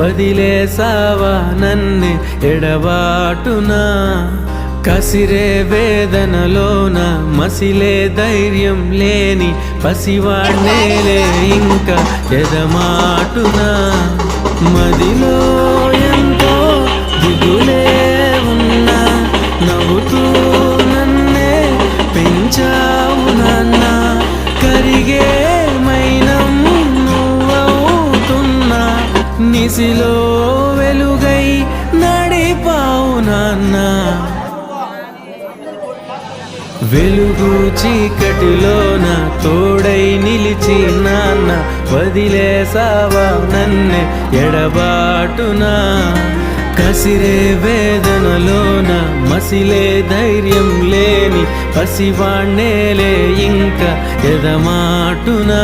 వదిలేసావా నన్నే ఎడబాటునా కసిరే వేదనలోన మసిలే ధైర్యం లేని పసివాణ్ణేలే ఇంకా ఎదమాటునా మదిలో ఎంతో దిగులే ఉన్నా నవ్వుతూ నన్నే పెంచావు నాన్న కరిగే మైనం నువ్వవుతున్నా నిసిలో వెలుగై నడిపావు నాన్న వెలుగు చీకటిలోన తోడై నిలిచి నాన్న వదిలేసావా నన్నే ఎడబాటునా కసిరే వేదనలోన మసిలే ధైర్యం లేని పసివాణ్ణేలే ఇంకా ఎదమాటునా